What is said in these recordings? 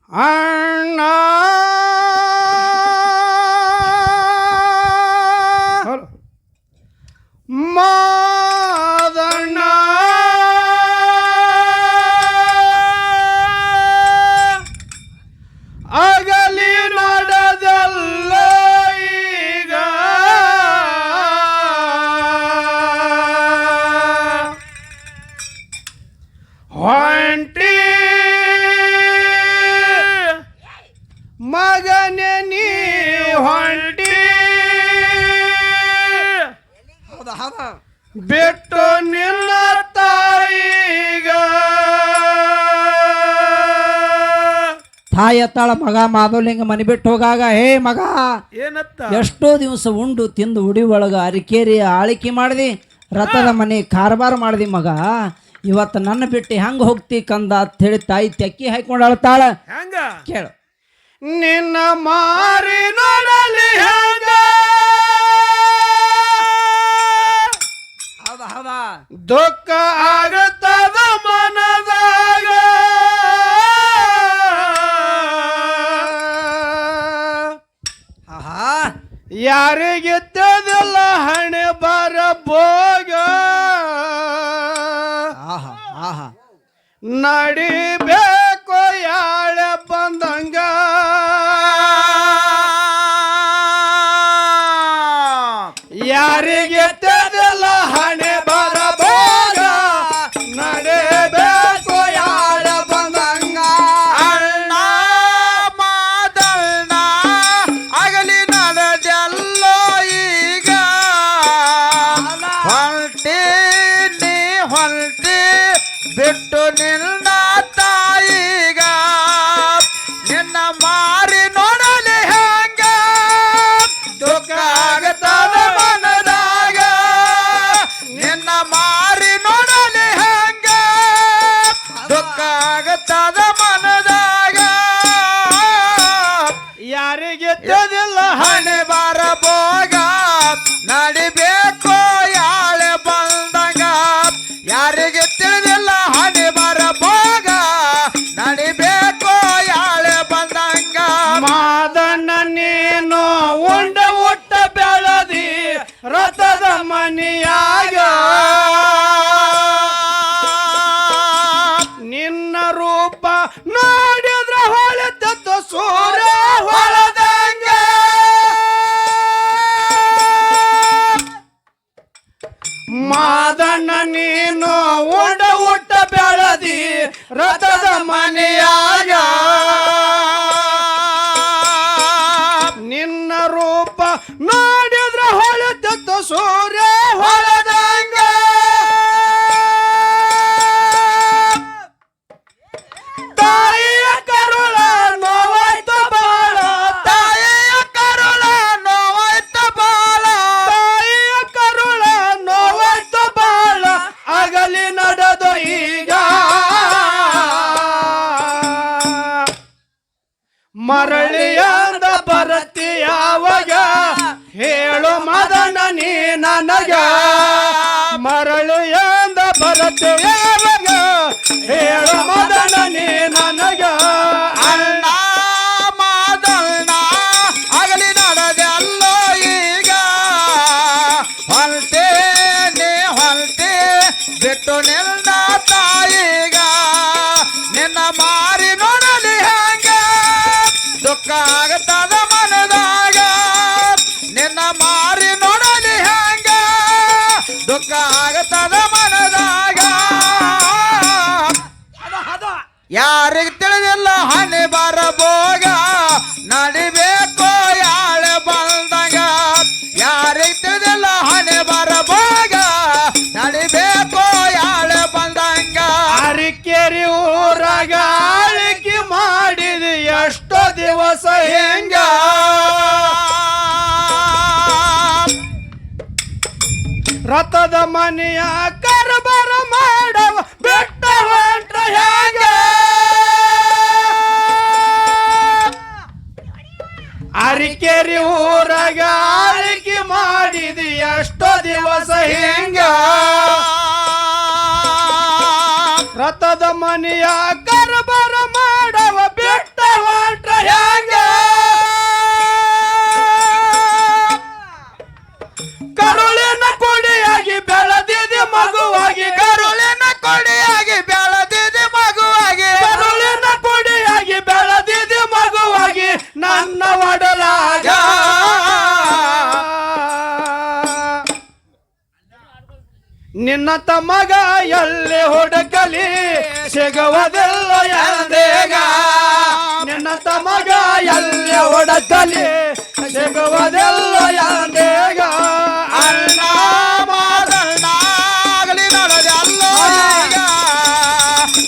ಅಣ್ಣ ಮಾದಣ್ಣ ಆಗಲಿ ನಡೆದಲ್ಲ ಈಗ ಹೊಂಟಿ ಮಗನೇ ನೀ ಹೊಂಟಿ ಬಿಟ್ಟು ನಿನ್ನ ತಾಯಿಗ ತಾಯಿ ಅತ್ತಾಳ ಮಗ ಮಾಧವಲಿಂಗ ಮನೆ ಬಿಟ್ಟು ಹೋಗಾಗ ಹೇ ಮಗ ಏನತ್ತ ಎಷ್ಟೋ ದಿವಸ ಉಂಡು ತಿಂದು ಉಡಿ ಒಳಗ ಅರಿಕೇರಿ ಆಳಿಕೆ ಮಾಡಿದಿ ರಥದ ಮನೆ ಕಾರ್ಬಾರ ಮಾಡಿದಿ ಮಗ ಇವತ್ತು ನನ್ನ ಬಿಟ್ಟು ಹೆಂಗ ಹೋಗ್ತಿ ಕಂದ ಅಂತ ಹೇಳಿ ತಾಯಿ ತೆಕ್ಕಿ ಹಾಕೊಂಡು ಅಳ್ತಾಳ ಹೆಂಗ ಕೇಳು ನಿನ್ನ ಮಾರಿ ನೋಡಲಿ ಹೆಂಗ ದುಃಖ ಆಗತ್ತದ ಮನದಾಗ ಯಾರಿಗೆ ತಿಳಿದಿಲ್ಲ ಹಣೆ ಬರ ಭೋಗ ನಡಿಬೇಕು ಯಾಳೆ ಬಂದಂಗ ಯಾರಿಗೆ ತಿಳಿದಿಲ್ಲ ಹಣೆ ಬರ ಭೋಗ ನಡಿಬೇಕು ಯಾಳೆ ಬಂದಂಗ ಅಣ್ಣ ಮಾದಣ್ಣ ಆಗಲಿ ನಡೆದೆಲ್ಲೋ ಈಗ ಹೊಲ್ಟಿ ನೀ ಹೊಲ್ಟಿ ಬಿಟ್ಟು ನಿನ್ನ ತಾಯಿಗ ನಿನ್ನ ಮಾರಿ ನೋಡಲಿ ಹೆಂಗ ದುಃಖ ಆಗತದ ಮನದಾಗ ನಿನ್ನ ಮಾರಿ ನೋಡಲಿ ಹೆಂಗ ದುಃಖ ಆಗತದ ಮನದಾಗ ಯಾರಿಗೆ ತಿಳಿದಿಲ್ಲ ಹಣೆ ಬಾರ ಭೋಗ ನಡಿಬೇಕು ಯಾಳೆ ಬಂದಂಗ ಯಾರಿಗೆ ತಿಳಿದಿಲ್ಲ ಹಣೆ ಬಾರ ಭೋಗ ನಡಿಬೇಕು ಯಾಳೆ ಬಂದಂಗ ಮಾದಣ್ಣ ನೀನು ಉಂಡ ಊಟ ಬೆಳದಿ ರಥದ ಮನೆಯಾಗ ನಿನ್ನ ರೂಪ ನೋಡಿದ್ರ ಹೊಳೆತದ್ದು ಸೂರ್ಯ ಹೊಳದಂಗ ಮಾದಣ್ಣ ನೀನು ಉಂಡ ಊಟ ಬೆಳದಿ ರಥದ ಮನೆಯಾಗ ನಿನ್ನ ರೂಪ ನೋಡಿದ್ರ ಹೊಳೆತದ್ದು ಸೂರ್ಯ ಹೊಳದಂಗ ತಾಯಿಯ ಕರುಳ ನೋವಾಯ್ತು ಬಾಳ ತಾಯಿಯ ಕರುಳ ನೋವಾಯ್ತ ಬಾಳ ತಾಯಿಯ ಕರುಳ ನೋವಾಯ್ತು ಬಾಳ ಆಗಲಿ ನಡೆದು ಈಗ ಮರಳಿಯಂದ ಬರತಿ ಯಾವಾಗ ಹೇಳು ಮದನ ನೀ ನನಗ ಮರಳಿಯಂದ ಬರತಿ ಯಾವಾಗ ಹೇಳು ಮದನ ನೀ ನನಗ ಅಣ್ಣ ಮಾದಣ್ಣ ಆಗಲಿ ನಡೆದೆಲ್ಲೋ ಈಗ ಹೊಲ್ತೆ ನೀ ಹೊಲ್ತೆ ಬಿಟ್ಟು ನಿನ್ನ ತಾಯಿಗ ನಿನ್ನ ಮಾರಿ ನೋಡಲಿ ಹೆಂಗ ದುಃಖ ಆಗತದ ಮನದಾಗ ನಿನ್ನ ಮಾರಿ ನೋಡಲಿ ಹೆಂಗ ದುಃಖ ಆಗತದ ಮನದಾಗ ಯಾರಿಗೆ ತಿಳಿದಿಲ್ಲ ಹಣೆ ಬಾರ ಭೋಗ ನಡಿಬೇಕು ಯಾಳೆ ಬಂದಂಗ ಯಾರಿಗೆ ತಿಳಿದಿಲ್ಲ ಹಣೆ ಬಾರ ಭೋಗ ನಡಿಬೇಕು ಯಾಳೆ ಬಂದಂಗ ಅರಿಕೆರಿ ಊರಾಗ ಆಳಿಕೆ ಮಾಡಿದ ಎಷ್ಟೋ ದಿವಸ ಹೆಂಗ ರಥದ ಮನೆಯ ಕರ್ಬಾರ ಮಾಡವ ಬೆಟ್ಟ ಹೊಂಟ್ರ ಹೇಗ ಅರಿಕೆರಿ ಊರಾಗ ಆಳಿಕೆ ಮಾಡಿದ ಎಷ್ಟೋ ದಿವಸ ಹೆಂಗ ರಥದ ಮನೆಯ ಕರ್ಬಾರ ಮಾಡವ ಬೆಟ್ಟ ನಿನ್ನ ತಮ್ಮಗ ಎಲ್ಲಿ ಹುಡುಕಲಿ ಸಿಗುವುದಿಲ್ಲ ಎಂದೇಗ ನಿನ್ನ ತಮ್ಮಗ ಎಲ್ಲಿ ಹುಡುಕಲಿ ಸಿಗುವುದಿಲ್ಲ ಎಂದೇಗ ಅಣ್ಣ ಮಾದಣ್ಣಾಗಲಿ ನಡೆದಲ್ಲ ಈಗ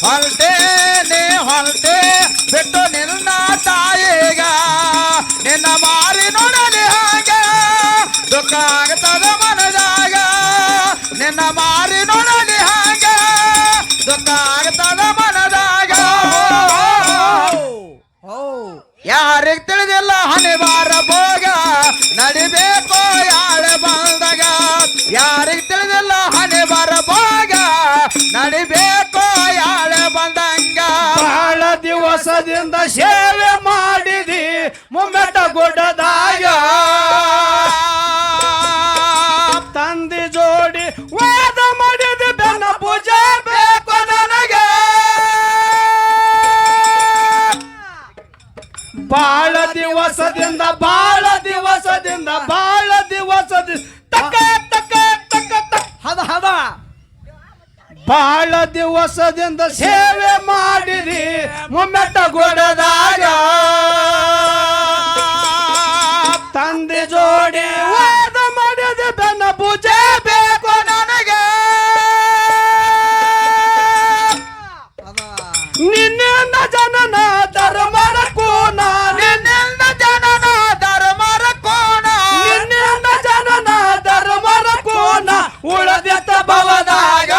ಹೊಲ್ತೇನೆ ಹೊಲ್ತೆ ಬಿಟ್ಟು ನಿನ್ನ ತಾಯಿಗ ನಿನ್ನ ಮಾರಿ ನೋಡಲಿ ಹಾಗ ದುಃಖ ಆಗ್ತದ ಮನದಾಗ ನಿನ್ನ ಮಾರಿ ನೋಡಲಿ ಹಾಗ ದುಃಖ ಆಗ್ತದ ಮನದಾಗ ಯಾರಿಗೆ ತಿಳಿದಿಲ್ಲ ಹಣೆ ಬಾರ ಭೋಗ ನಡಿಬೇಕು ಯಾಳೆ ಬಂದಾಗ ಯಾರಿಗೆ ತಿಳಿದಿಲ್ಲ ಹಣೆ ಬಾರ ಭೋಗ ನಡಿಬೇಕು ಯಾಳೆ ಬಂದಂಗ ಬಹಳ ದಿವಸದಿಂದ ಸೇವೆ ಮಾಡಿದಿ ಮುಮ್ಮೆಟ ಗುಡ್ಡದಾಗ ತಂದೆ ಜೋಡಿ ವಾದ ಮಾಡಿದ ಬೆನ್ನ ಪೂಜೆ ಬೇಕು ನನಗೆ ಬಾಳ ದಿವಸದಿಂದ ತಕ್ಕ ತಕ್ಕ ತಕ್ಕ ಹದ ಹದ ಬಾಳ ದಿವಸದಿಂದ ಸೇವೆ ಮಾಡಿರಿ ಮುಮ್ಮೆಟ್ಟ ಗೊಡದಾಗ ತಂದೆ ಜೋಡಿ ವಾದ ಮಾಡಿದ ಬೆನ್ನ ಪೂಜೆ ಬೇಕು ನನಗೆ ನಿನ್ನಿಂದ ಜನನ ಧರ್ಮರ ಕೋನ ನಿನ್ನಿಂದ ಜನನ ಧರ್ಮರ ಕೋಣ ನಿನ್ನಿಂದ ಜನನ ಧರ್ಮರ ಕೋನ ಉಳದೆತ್ತ ಭವದಾಗ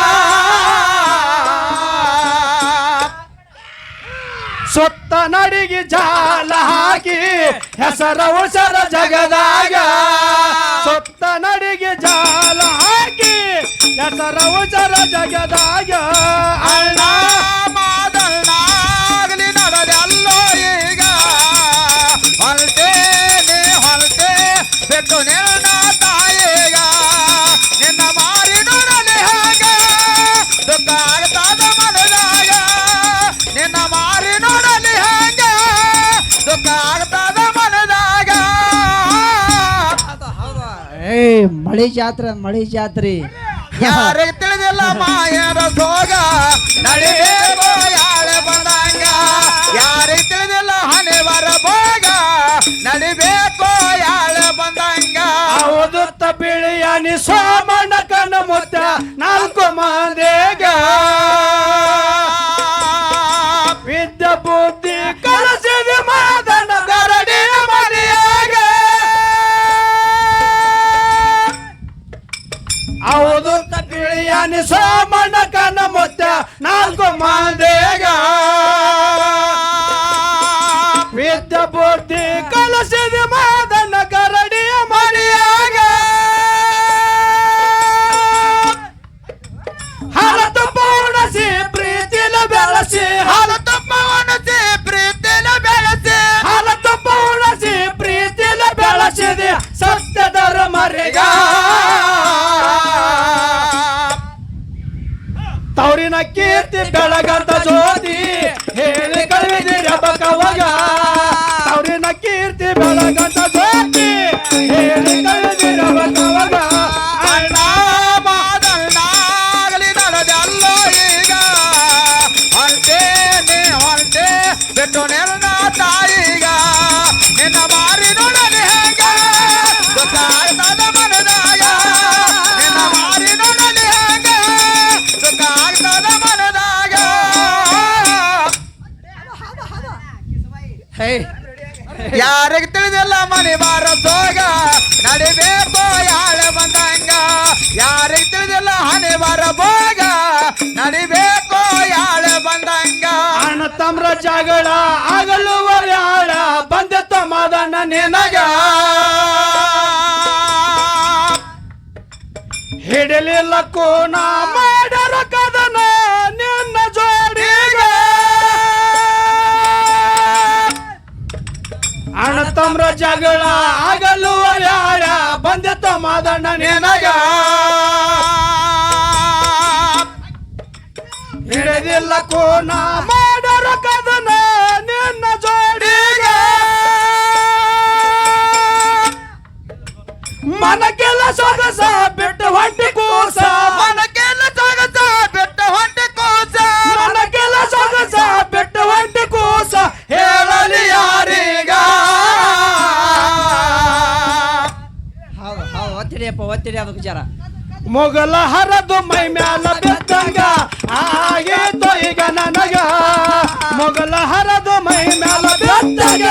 ಸುತ್ತ ನಡಿಗೆ ಜಾಲ ಹಾಕಿ ಹೆಸರ ಉಸರ ಜಗದಾಗ ಸುತ್ತ ನಡಿಗೆ ಜಾಲ ಹಾಕಿ ಹೆಸರ ಉಸರ ಜಗದಾಗ ಅಣ್ಣ ಮಾದಣ್ಣಾಗಲಿ ನಡೆದಲ್ಲೋ ಈಗ ಹೊಲ್ತೇನೆ ಹೊಲ್ತೆ ಬಿಟ್ಟು ನಿನ್ನ ತಾಯಿಗ ನಿನ್ನ ಮಾರಿ ನೋಡಲಿ ಹಾಗ ದುಃಖ ಆಗ್ತದ ಮನದಾಗ ನಿನ್ನ ಮಾರಿ ನೋಡಲಿ ಹಾಗ ದುಃಖ ಆಗ್ತದ ಮನದಾಗ ಮಳಿ ಜಾತ್ರೆ ಯಾರಿಗೆ ತಿಳಿದಿಲ್ಲ ಮಾಯರ ಸೋಗ ನಡಿಬೇಕು ಯಾಳೆ ಬಂದಂಗ ಯಾರಿಗೆ ತಿಳಿದಿಲ್ಲ ಹಣೆ ಬರ ಭೋಗ ನಡಿಬೇಕು ಯಾಳೆ ಬಂದಂಗ ಹೌದುತ್ತ ಬಿಳಿಯಾನಿ ಸೋಮಣ್ಣ ಕಣ್ಣ ಮುತ್ತ ನಾಲ್ಕು ಮಂದಿಗ ವಿದ್ಯೆ ಬುದ್ಧಿ ಕಲಿಸಿದ ಮಾದನ ಗರಡಿ ಮನೆಯಾಗ ಹೌದುತ್ತ ಬಿಳಿಯಾನಿ ಸೋಮಣ್ಣ ಕಣ್ಣ ಮುತ್ತ ನಾಲ್ಕು ಮಂದಿಗ ವಿದ್ಯೆ ಬುದ್ಧಿ ಕಲಿಸಿದ ಮಾದನ ಗರಡಿಯ ಮನೆಯಾಗ ಹರತು ಪೂರ್ಣಸಿ ಪ್ರೀತಿಲ ಬೆಳಸಿ ಹಲತು ಪವನಸಿ ಪ್ರೀತಿಲ ಬೆಳೆಸಿ ಹರತು ಪೂರ್ಣಸಿ ಪ್ರೀತಿಲ ಬೆಳಸಿದೆ ಸತ್ಯ ಧರ್ಮರಿಗ ತವರಿನ ಕೀರ್ತಿ ಬೆಳಗಂತ ಜ್ಯೋತಿ ಹೇಳಿ ಕಳಿದಿರ ಬಕವಾಗ ತವರಿನ ಕೀರ್ತಿ ಬೆಳಗಂತ ಜ್ಯೋತಿ ಹೇಳಿ ಕಳಿದಿರ ಬಕವಾಗ ಅಣ್ಣ ಮಾದಣ್ಣಾಗಲಿ ನಡೆದಲ್ಲೋ ಈಗ ಹೊಲ್ತೇನೆ ಹೊಲ್ತೆ ಬಿಟ್ಟು ನಿನ್ನ ತಾಯಿಗ ನಿನ್ನ ಮಾರಿ ನೋಡಲಿ ಹೇಗ ದುಃಖ ಆಗ್ತದ ಮನದಾಗ ನಿನ್ನ ಮಾರಿ ನೋಡಲಿ ಹೇಗ ದುಃಖ ಆಗ್ತದ ಮನದಾಗ ಯಾರಿಗೆ ತಿಳಿದಿಲ್ಲ ಮನೆ ಬಾರ ಸೋಗ ನಡಿಬೇಕು ಯಾಳೆ ಬಂದಂಗ ಯಾರಿಗೆ ತಿಳಿದಿಲ್ಲ ಹಣೆ ಬಾರ ಭೋಗ ನಡಿಬೇಕು ಯಾಳೆ ಬಂದಂಗ ಅಣ್ಣ ತಮ್ರ ಜಗಳ ಆಗಲುವ ಯಾಳ ಬಂದೆತ್ತ ಮಾದಣ್ಣ ನಿನಗ ಹಿಡಲಿಲ್ಲ ಕೋನ ಮಾಡರ ಕದನ ನಿನ್ನ ಜೋಡಿಗ ಅಣ್ಣ ತಮ್ರ ಜಗಳ ಆಗಲುವ ಯಾಳ ಬಂದೆತ್ತ ಮಾದಣ್ಣ ನಿನಗ ಹಿಡಿದಿಲ್ಲ ಕೋನ ಮಾಡರ ಕದನ ನಿನ್ನ ಜೋಡಿಗ ಮನಕ್ಕೆಲ್ಲ ಸೊಗಸ ಬಿಟ್ಟು ಹೊಂಟಿ ಕೂಸ ಮನಕ್ಕೆಲ್ಲ ಹೇಳ್ತೀರಿ ಅದಕ್ಕೆ ಜರ ಮೊಗಲ ಹರದು ಮೈ ಮ್ಯಾಲ ಬಿದ್ದಂಗ ಆಗೇತೋ ಈಗ ನನಗ ಮೊಗಲ ಹರದು ಮೈ ಮ್ಯಾಲ ಬಿದ್ದಂಗ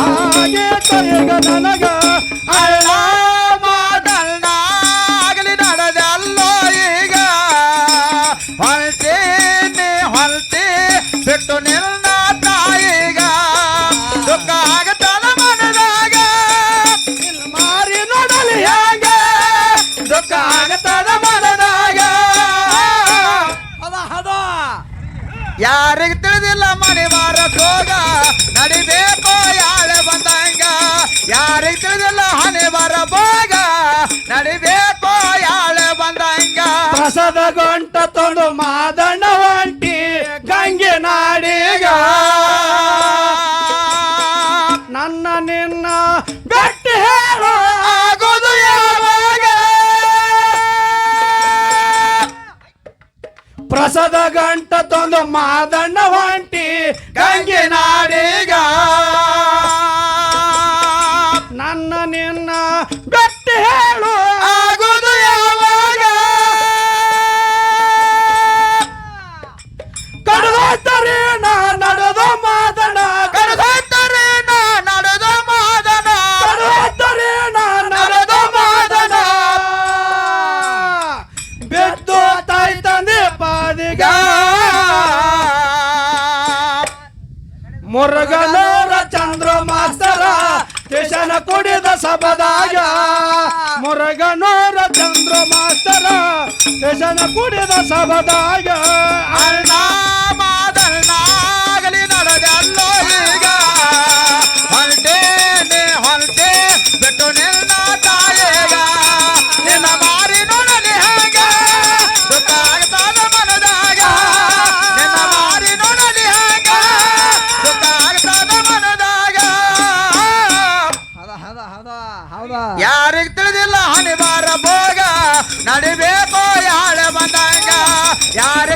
ಆಗೇತೋ ಈಗ ನನಗ ಅಣ್ಣ ಮಾದಣ್ಣ ಆಗಲಿ ನಡೆದಲ್ಲೋ ಈಗ ಹೊಲ್ತೇನೆ ಹೊಲ್ತೆ ಬಿಟ್ಟು ನಿನ್ನ ತಾಯಿಗ ದುಃಖ ಆಗತನ ಮನದಾಗ ಮಾರಿ ನೋಡಲಿ ಹ್ಯಾಂಗ ದುಃಖ ಆಗತನ ಮನದಾಗ ಯಾರಿಗೆ ತಿಳಿದಿಲ್ಲ ಮನೆ ಮಾರಕ್ ಹೋಗ ನಡಿಬೇಕು ಯಾಳೆ ಬಂದಂಗ ಯಾರಿಗೆ ತಿಳಿದಿಲ್ಲ ಹಣೆ ಬರ ಬೋಗ ನಡಿಬೇಕು ಯಾಳೆ ಬಂದಂಗ ಪ್ರಸದ ಗಂಟ ತೊಂದು ಮಾದಣ್ಣ ಹೊಂಟಿ ಗಂಗೆ ನಾಡಿಗ ನನ್ನ ನಿನ್ನ ಗಟ್ಟಿ ಹೇಳು ಆಗೋದು ಯಾವಾಗ ಪ್ರಸದ ಗಂಟ ತೊಂದು ಮಾದಣ್ಣ ಹೊಂಟಿ ಗಂಗೆ ನಾಡಿಗ ನನ್ನ ನಿನ್ನ ಗಟ್ಟಿ ಹೇಳು ಆಗೋದು ಯಾವಾಗ ಕಡದಾಯ್ತರಿ ನಾ ನಡೆದು ಮಾದಣ್ಣ ಕರೆದೋಯ್ತಾರೆ ನಾ ನಡೆದ ಮಾದನ ಕಡದಾಯ್ತರಿ ನಾ ನಡೆದು ಮಾದಣ್ಣ ಬೆದ್ದು ತಾಯಿ ತಂದೆ ಪಾದಿಗ ಮುರುಗನೂರ ಚಂದ್ರ ಮಾಸ್ತರ ಸ್ಟೇಷನ್ ಕುಡಿದ ಸಭದಾಗ ಮುರುಗನೂರ ಚಂದ್ರ ಮಾಸ್ತರ ಸ್ಟೇಷನ್ ಕುಡಿದ ಸಭದಾಗ ಅಣ್ಣ ಮಾದಣ್ಣ ಆಗಲಿ ನಡೆದಲ್ಲೋ ಈಗ ಹೊಲ್ಟೇನೆ ಹೊಲ್ಟೆ ಬಿಟ್ಟು ನಿನ್ನ ತಾಯಿಗ ನಿನ್ನ ಮಾರಿ ನೋಡಲಿ ಹಂಗ ದುಃಖ ಆಗ್ತದ ಮನದಾಗ ನಿನ್ನ ಮಾರಿ ನೋಡಲಿ ಹಂಗ ದುಃಖ ಆಗ್ತದ ಮನದಾಗ ಯಾರಿಗೆ ತಿಳಿದಿಲ್ಲ ಹಣಿ ಬಾರ ಭೋಗ ನಡಿಬೇಕು ಯಾಳೆ ಬಂದಂಗ ಯಾರ